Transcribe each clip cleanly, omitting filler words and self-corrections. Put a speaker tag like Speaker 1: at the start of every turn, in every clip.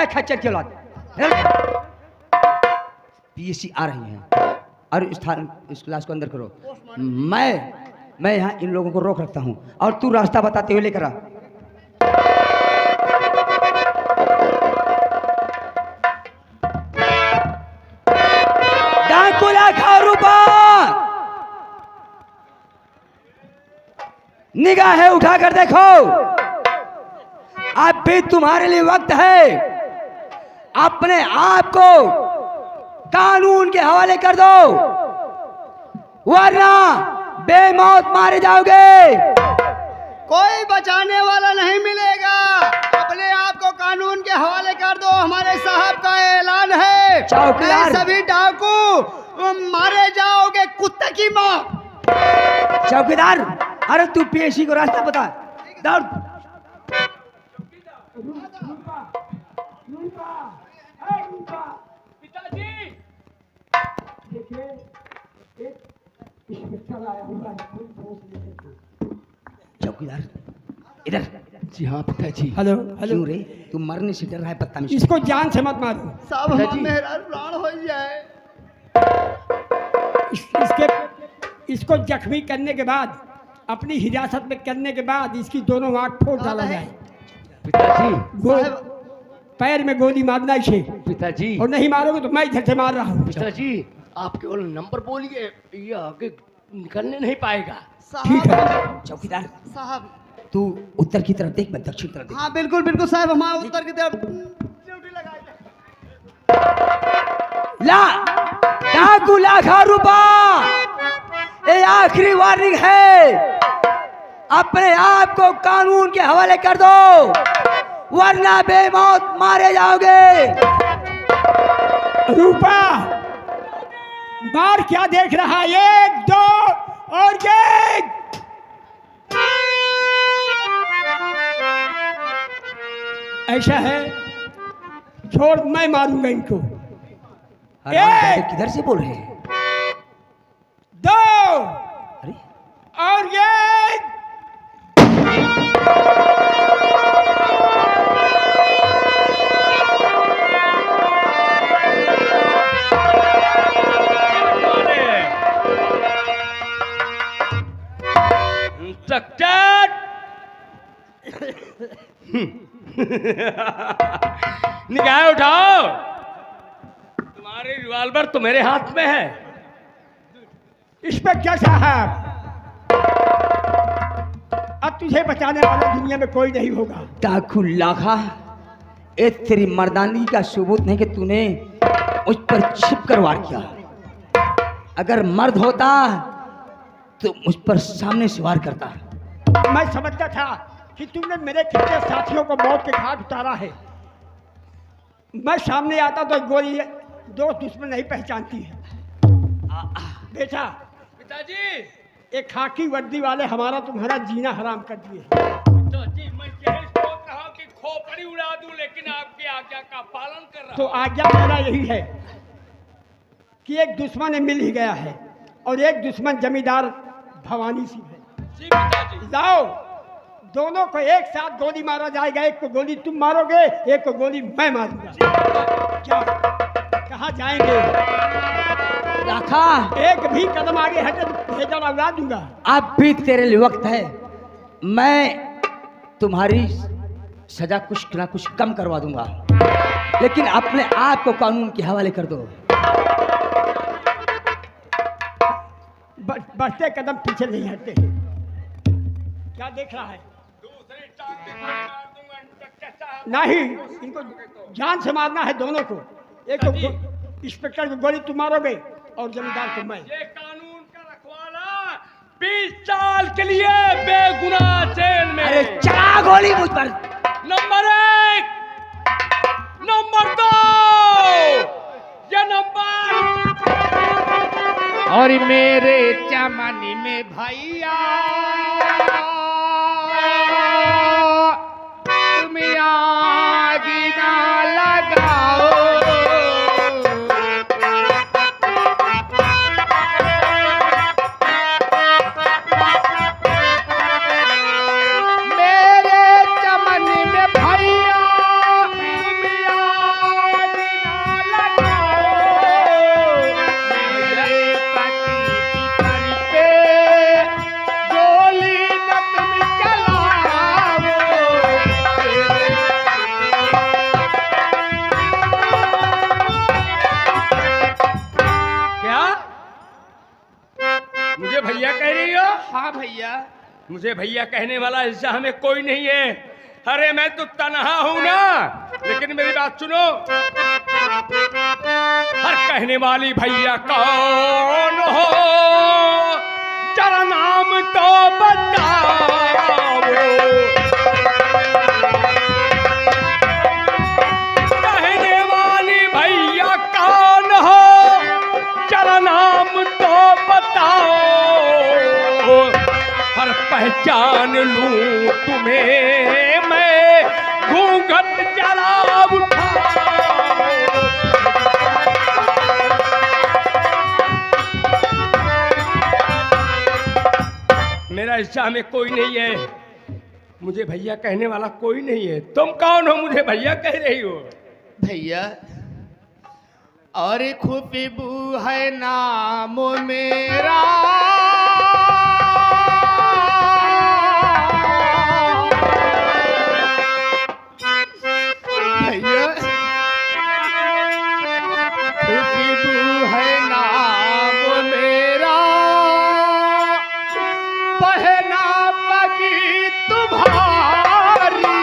Speaker 1: खच्चर की औलाद। पीएससी आ रही हैं और इस क्लास को अंदर करो। मैं यहाँ इन लोगों को रोक रखता हूँ और तू रास्ता बताते हुए लेकर आ। डाकू लाखों रुपया, निगाहें उठाकर देखो, अब भी तुम्हारे लिए वक्त है। अपने आप को कानून के हवाले कर दो, वरना बेमौत मारे जाओगे।
Speaker 2: कोई बचाने वाला नहीं मिलेगा। अपने आप को कानून के हवाले कर दो, हमारे साहब का ऐलान है।
Speaker 1: चौकीदार,
Speaker 2: सभी डाकू मारे जाओगे कुत्ते की मौत।
Speaker 1: चौकीदार, अरे तू पीएससी को रास्ता बता। दौड़। चौकीदार इधर।
Speaker 3: जी हाँ पिताजी।
Speaker 4: Hello hello.
Speaker 1: क्यों रे, तू मरने से डर रहा है? पत्ता में
Speaker 4: इसको जान से मत मारो।
Speaker 2: साहब हम मेरा प्राण हो जाए।
Speaker 4: इसको जख्मी करने के बाद, अपनी हिरासत में करने के बाद इसकी दोनों आंख फोड़ डाला जाए।
Speaker 3: पिताजी,
Speaker 4: पैर में गोली मारना इसे।
Speaker 3: पिताजी,
Speaker 4: और नहीं मारोगे तो मैं इधर से मार रहा हूँ।
Speaker 3: पिताजी आप केवल नंबर बोलिए, ये आगे निकलने नहीं पाएगा।
Speaker 4: ठीक है।
Speaker 1: चौकीदार
Speaker 2: साहब
Speaker 1: तू उत्तर की तरफ देख, मैं दक्षिण तरफ देख।
Speaker 2: हाँ बिल्कुल बिल्कुल साहब, हमारा उत्तर की तरफ ड्यूटी लगाई।
Speaker 1: ला डाकू लाखों रुपया, ये आखिरी वार्निंग है। अपने आप को कानून के हवाले कर दो, वरना बेमौत मारे जाओगे।
Speaker 4: रूपा मार क्या देख रहा है? 1 2 और एक। ऐसा है, छोड़, मैं मारूंगा इनको।
Speaker 1: किधर से बोल रहे हैं?
Speaker 4: 2
Speaker 1: अरे
Speaker 4: और एक।
Speaker 3: निगाह उठाओ, तुम्हारी रिवॉल्वर तो मेरे हाथ में है।
Speaker 4: इंस्पेक्टर साहब, अब तुझे बचाने वाला दुनिया में कोई नहीं होगा।
Speaker 1: डाकू लाखा, ये तेरी मर्दानगी का सबूत नहीं कि तूने उस पर छिप कर वार किया। अगर मर्द होता तो उस पर सामने से वार करता।
Speaker 4: मैं समझता था कि तुमने मेरे कितने साथियों को मौत के घाट उतारा है। मैं सामने आता तो गोली दोस्त दुश्मन नहीं पहचानती है। बेटा,
Speaker 3: पिताजी,
Speaker 4: एक खाकी वर्दी वाले हमारा तुम्हारा जीना हराम कर दिए।
Speaker 3: पिताजी मैं यही सोच रहा हूं कि खोपड़ी उड़ा दूं, लेकिन आपकी आज्ञा का पालन कर रहा
Speaker 4: तो आज्ञा मेरा यही है कि एक दुश्मन मिल ही गया है और एक दुश्मन जमींदार भवानी सिंह है।
Speaker 3: जी पिताजी।
Speaker 4: लाओ, दोनों को एक साथ गोली मारा जाएगा। एक को गोली तुम मारोगे, एक को गोली मैं मारूंगा। क्या, कहाँ जाएंगे?
Speaker 1: लाखा,
Speaker 4: एक भी कदम आगे हटे तो भेजा उड़ा दूंगा।
Speaker 1: अब भी तेरे लिए वक्त है। मैं तुम्हारी सजा कुछ ना कुछ कम करवा दूंगा, लेकिन अपने आप को कानून के हवाले कर दो।
Speaker 4: बढ़ते कदम पीछे नहीं हटते। क्या देख रहा है?
Speaker 3: दूसरी टांग पे मार दूंगा इंस्पेक्टर साहब।
Speaker 4: नहीं, इनको जान से मारना है दोनों को। एक को इंस्पेक्टर को गोली तुम मारोगे और जमींदार को मैं।
Speaker 3: ये कानून का रखवाला 20 साल के लिए बेगुनाह जेल में।
Speaker 1: अरे चला गोली मुझ पर।
Speaker 3: नंबर 1, नंबर 2, ये नंबर।
Speaker 5: और मेरे चमन में भैया तुम आग ना लगाओ। मेरे चमन में भैया तुम
Speaker 3: मुझे भैया कहने वाला इस जहां में कोई नहीं है। अरे मैं तो तन्हा हूं ना, लेकिन मेरी बात सुनो। हर कहने वाली भैया कौन हो, जरा नाम तो बताओ। कहने वाली भैया कौन हो, जरा नाम तो बताओ। हर पहचान लूं तुम्हें मैं, घूंघट जरा उठाओ। मेरा हिस्सा में कोई नहीं है, मुझे भैया कहने वाला कोई नहीं है। तुम कौन हो, मुझे भैया कह रही हो?
Speaker 5: भैया और खुशबू है नाम मेरा, भैया खुशबू है नाम मेरा, पहना पगी तुम्हारी,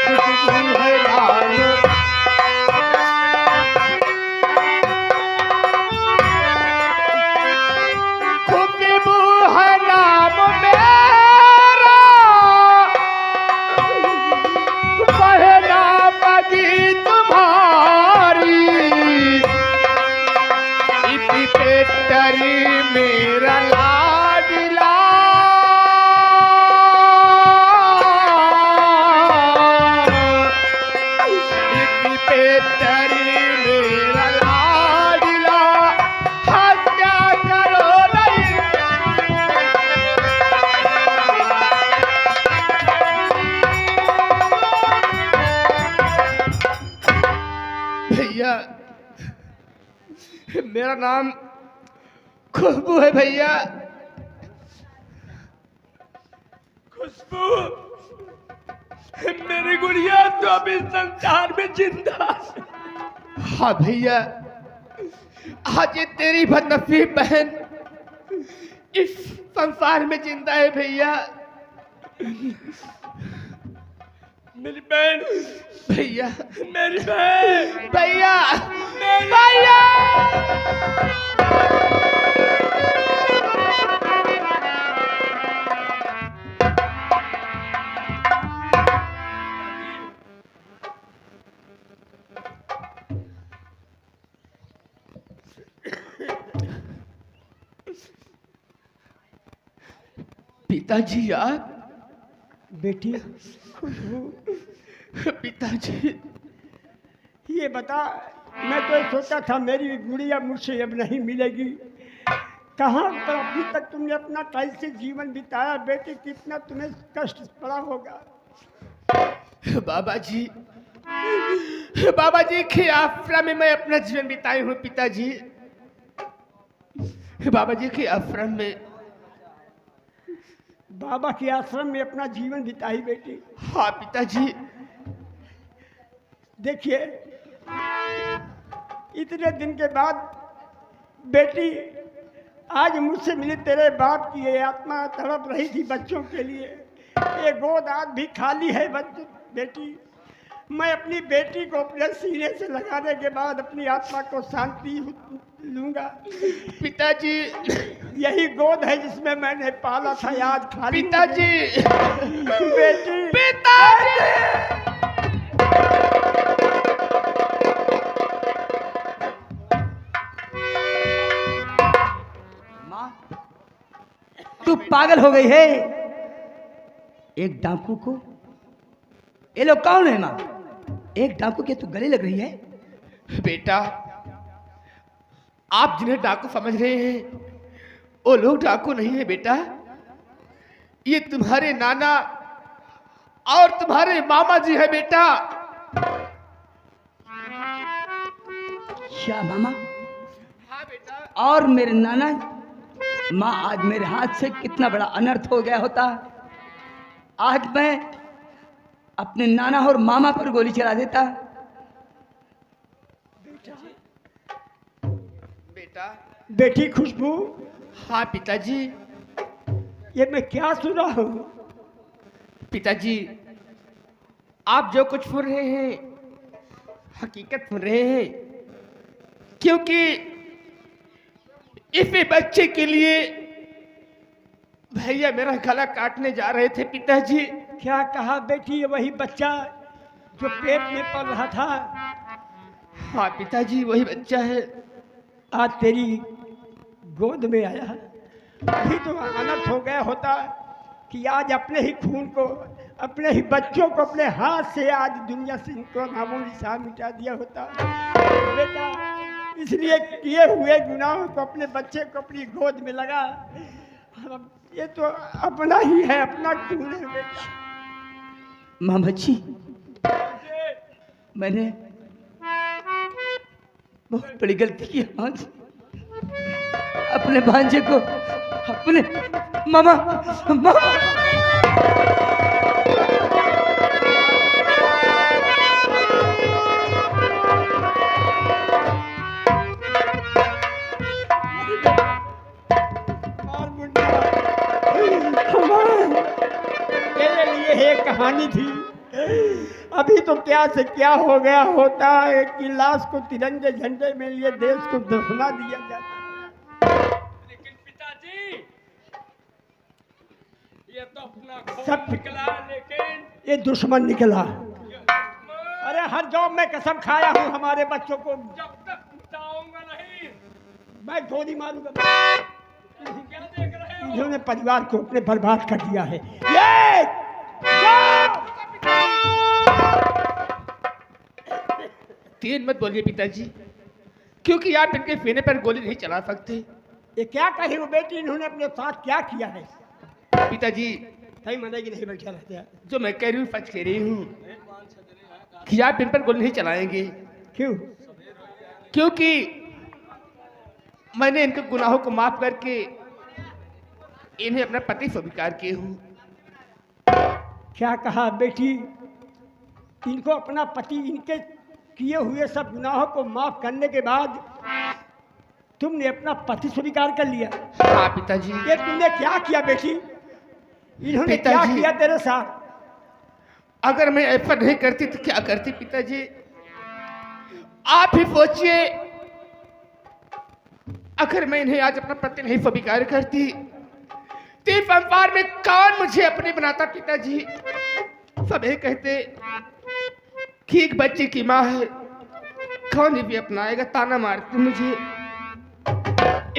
Speaker 5: खुशबू है नाम खुशबू है नाम मेरा, पहना पगी तुम्हारी, इसी पे टरी मेरा लाडला, इसी पे टरी मेरा लाडला, हत्या करो नहीं। भैया मेरा नाम खुशबू है भैया।
Speaker 3: खुशबू, मेरी गुड़िया तो अभी संसार में जिंदा है।
Speaker 5: हाँ भैया, आज ये तेरी बदनसीब बहन इस संसार में जिंदा है भैया।
Speaker 3: मेरी बहन,
Speaker 5: भैया
Speaker 3: मेरी बहन,
Speaker 5: भैया
Speaker 3: मेरी
Speaker 5: भैया पिताजी यार,
Speaker 4: बेटी
Speaker 5: पिताजी
Speaker 4: ये बता, मैं तो सोचा था मेरी गुड़िया मुझसे अब नहीं मिलेगी। कहाँ पर अभी तक तुमने अपना कैसे जीवन बिताया बेटी, कितना तुम्हें कष्ट पड़ा होगा।
Speaker 5: बाबा जी के आश्रम में मैं अपना जीवन बिताई हूँ पिताजी। बाबा जी के आश्रम में,
Speaker 4: बाबा के आश्रम में अपना जीवन बिताई बेटी।
Speaker 5: हाँ पिताजी।
Speaker 4: देखिए, इतने दिन के बाद बेटी आज मुझसे मिली, तेरे बाप की ये आत्मा तड़प रही थी बच्चों के लिए। ये गोद आज भी खाली है बेटी। मैं अपनी बेटी को अपने सीने से लगाने के बाद अपनी आत्मा को शांति लूंगा।
Speaker 5: पिताजी,
Speaker 4: यही गोद है जिसमें मैंने पाला था, आज खाली।
Speaker 5: पिताजी,
Speaker 4: बेटी,
Speaker 5: पिताजी।
Speaker 1: माँ, तू पागल हो गई है। एक डाकू को, ये लोग कौन है माँ? एक डाकू के तू गले लग रही है।
Speaker 5: बेटा, आप जिन्हें डाकू समझ रहे हैं वो लोग डाकू नहीं है बेटा। ये तुम्हारे नाना और तुम्हारे मामा जी है बेटा।
Speaker 1: क्या मामा?
Speaker 5: हाँ बेटा।
Speaker 1: और मेरे नाना? माँ, आज मेरे हाथ से कितना बड़ा अनर्थ हो गया होता। आज मैं अपने नाना और मामा पर गोली चला देता।
Speaker 5: बेटा।
Speaker 4: बेटी खुशबू,
Speaker 5: हाँ पिताजी।
Speaker 4: ये मैं क्या सुन रहा हूँ?
Speaker 5: पिताजी, आप जो कुछ सुन रहे हैं हकीकत सुन रहे हैं, क्योंकि इस बच्चे के लिए भैया मेरा गला काटने जा रहे थे पिताजी।
Speaker 4: क्या कहा बेटी? ये वही बच्चा जो पेट में पल रहा था
Speaker 5: हाँ पिताजी, वही बच्चा है।
Speaker 4: आज तेरी गोद में आया। भी तो अनर्थ हो गया होता कि आज अपने ही खून को, अपने ही बच्चों को अपने हाथ से आज दुनिया से इनको नामों निशान मिटा दिया होता। बेटा, इसलिए किए हुए गुनाहों को अपने बच्चे को अपनी गोद में लगा। अब ये तो अपना ही है, अपना खून है बेटा।
Speaker 1: माँ बच्ची, मैंने बहुत बड़ी गलती की आज। अपने भांजे को, अपने मामा मामा
Speaker 4: तेरे लिए एक कहानी थी। अभी तो क्या से क्या हो गया होता है कि लाश को तिरंगे झंडे में लिए देश को दफना दिया जाता।
Speaker 3: लेकिन पिताजी, ये तो अपना खून
Speaker 4: सब-
Speaker 3: निकला, लेकिन
Speaker 4: ये दुश्मन निकला। अरे हर जॉब में कसम खाया हूँ हमारे बच्चों को
Speaker 3: जब तक जाऊंगा नहीं।
Speaker 4: मैं गोली मारूंगा।
Speaker 3: क्या देख रहे हो?
Speaker 4: इन्होंने परिवार को अपने बर्बाद कर दिया है। ये जाओ!
Speaker 5: तेज मत बोलिए पिताजी, क्योंकि आप इनके सीने पर गोली नहीं चला सकते।
Speaker 4: ये क्या कही वो बेटी, इन्होंने अपने साथ क्या किया है?
Speaker 5: पिताजी,
Speaker 4: सही मनेगी नहीं बैठे रहते हैं।
Speaker 5: जो मैं कह रही हूँ सच कह रही हूँ कि आप इन पर गोली नहीं चलाएंगे,
Speaker 4: क्यों?
Speaker 5: क्योंकि मैंने इनके गुनाहों को माफ करके इन्हें अपना पति स्वीकार किए हूँ।
Speaker 4: क्या कहा बेटी? इनको अपना पति, इनके किए हुए सब गुनाहों को माफ करने के बाद तुमने अपना पति स्वीकार कर लिया?
Speaker 5: हाँ पिताजी।
Speaker 4: ये तुमने क्या किया बेटी? इन्होंने क्या
Speaker 5: पिताजी।
Speaker 4: किया तेरे साथ?
Speaker 5: अगर मैं ऐसा नहीं करती तो क्या करती पिताजी? आप ही सोचिए, अगर मैं इन्हें आज अपना पति नहीं स्वीकार करती तो संसार में कौन मुझे अपने बनाता पिताजी? सब ये कहते कि एक बच्चे की माँ है, कौन भी अपनाएगा, ताना मारती मुझे।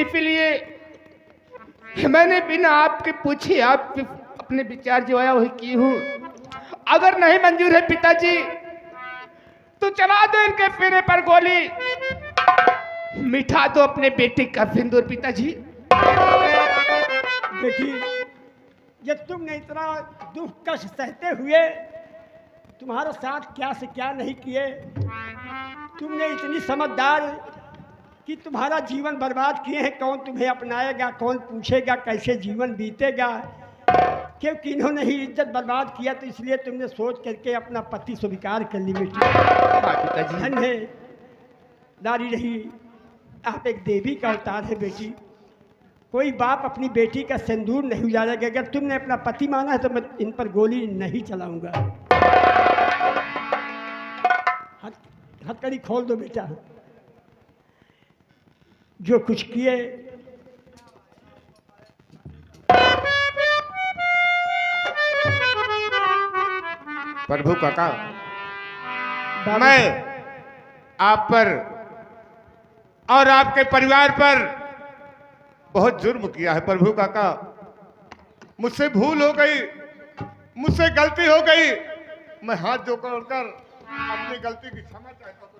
Speaker 5: इसलिए मैंने बिना आपके पूछे आप अपने विचार जो आया वही की हूँ। अगर नहीं मंजूर है पिताजी तो चला दो इनके सिरे पर गोली, मिठा दो अपने बेटे का सिंदूर पिताजी।
Speaker 4: बेटी, जब तुमने इतना दुख कष्ट सहते हुए तुम्हारे साथ क्या से क्या नहीं किए, तुमने इतनी समझदार कि तुम्हारा जीवन बर्बाद किए हैं, कौन तुम्हें अपनाएगा, कौन पूछेगा कैसे जीवन बीतेगा? क्योंकि इन्होंने ही इज्जत बर्बाद किया, तो इसलिए तुमने सोच करके अपना पति स्वीकार कर ली बेटी।
Speaker 5: हाँ पिताजी।
Speaker 4: धन है नारी रही, आप एक देवी का अवतार है बेटी। कोई बाप अपनी बेटी का सिंदूर नहीं उजाड़ेगा। अगर तुमने अपना पति माना है तो मैं इन पर गोली नहीं चलाऊंगा। हथकड़ी खोल दो बेटा। जो कुछ किए
Speaker 6: प्रभु काका, मैं आप पर और आपके परिवार पर बहुत जुर्म किया है प्रभु काका। मुझसे भूल हो गई, मुझसे गलती हो गई। मैं हाथ जोड़कर अपनी गलती की क्षमा चाहता हूं।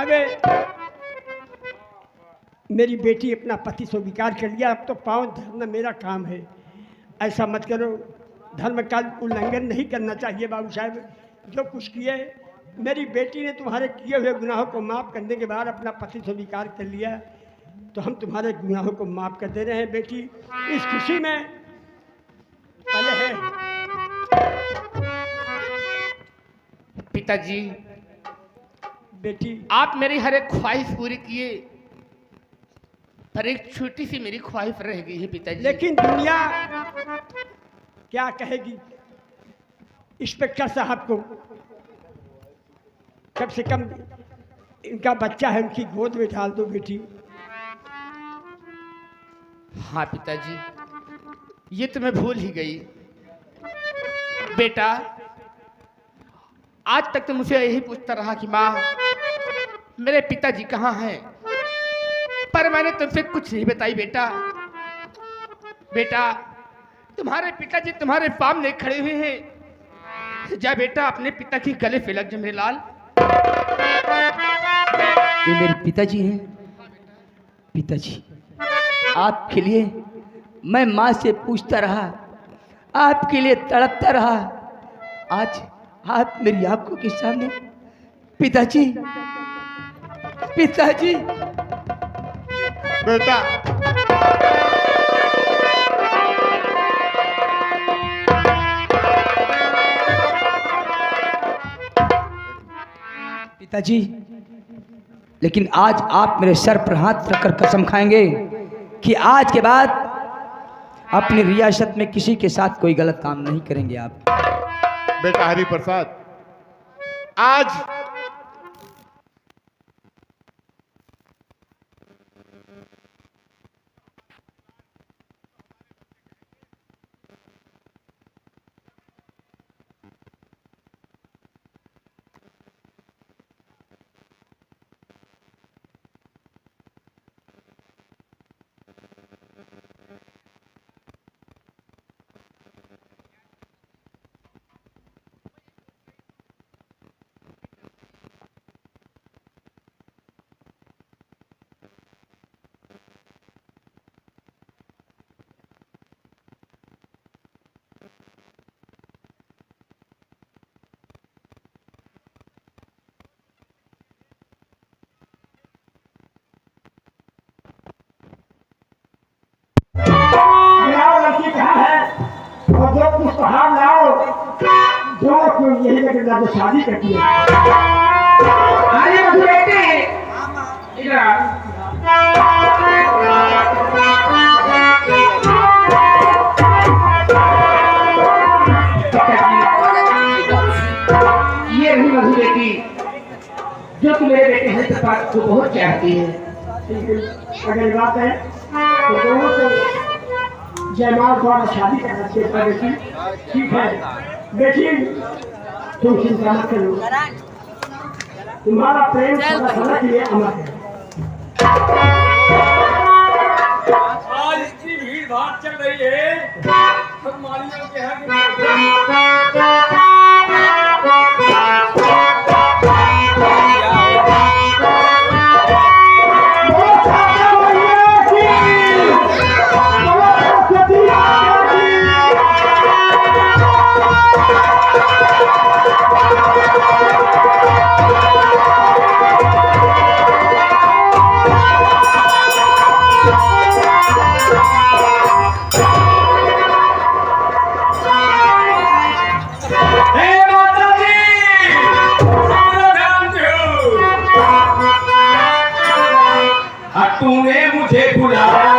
Speaker 4: अबे मेरी बेटी अपना पति स्वीकार कर लिया, अब तो पाँव धरना मेरा काम है। ऐसा मत करो, धर्म का उल्लंघन नहीं करना चाहिए बाबू साहब। जो कुछ किए, मेरी बेटी ने तुम्हारे किए हुए गुनाहों को माफ़ करने के बाद अपना पति स्वीकार कर लिया, तो हम तुम्हारे गुनाहों को माफ़ कर दे रहे हैं बेटी। इस खुशी में पले है।
Speaker 5: पिताजी,
Speaker 4: बेटी
Speaker 5: आप मेरी हर एक ख्वाहिश पूरी किए, पर एक छोटी सी मेरी ख्वाहिश रह गई है पिताजी।
Speaker 4: लेकिन दुनिया क्या कहेगी इंस्पेक्टर साहब को? कम से कम इनका बच्चा है, उनकी गोद में डाल दो बेटी।
Speaker 5: हाँ पिताजी, ये तो मैं भूल ही गई। बेटा, आज तक तो मुझे यही पूछता रहा कि माँ मेरे पिताजी कहाँ हैं, पर मैंने तुमसे कुछ नहीं बताई बेटा। बेटा, तुम्हारे पिताजी तुम्हारे सामने खड़े हुए हैं। जा बेटा, अपने पिता के गले पे लग जा मेरे लाल।
Speaker 1: ये मेरे पिताजी हैं। पिताजी, आपके लिए मैं माँ से पूछता रहा, आपके लिए तड़पता रहा। आज आप मेरी आंखों के सामने। पिताजी, पिताजी।
Speaker 6: बेटा,
Speaker 1: पिताजी, लेकिन आज आप मेरे सर पर हाथ रखकर कसम खाएंगे कि आज के बाद अपनी रियासत में किसी के साथ कोई गलत काम नहीं करेंगे आप।
Speaker 6: बेटा हरि प्रसाद, आज
Speaker 4: लड़की कहाँ है? और जो कुछ पहाड़ लाओ, जो कोई यही लेकर जाके शादी करती है। अरे बेटे,
Speaker 5: ये रही मधु बेटी, जो तुम मेरे बेटे हैं प्रसाद को बहुत चाहती है।
Speaker 4: अगर बात है तो दोनों को जयमाल द्वारा शादी करना चाहिए बेटी। ठीक है बेटी, तुम चिंता मत करो, तुम्हारा प्रेम सदा सदा के लिए अमर है।
Speaker 3: आज इतनी भीड़ भाड़ चल रही है, सब मालियों के यहाँ तूने मुझे बुलाया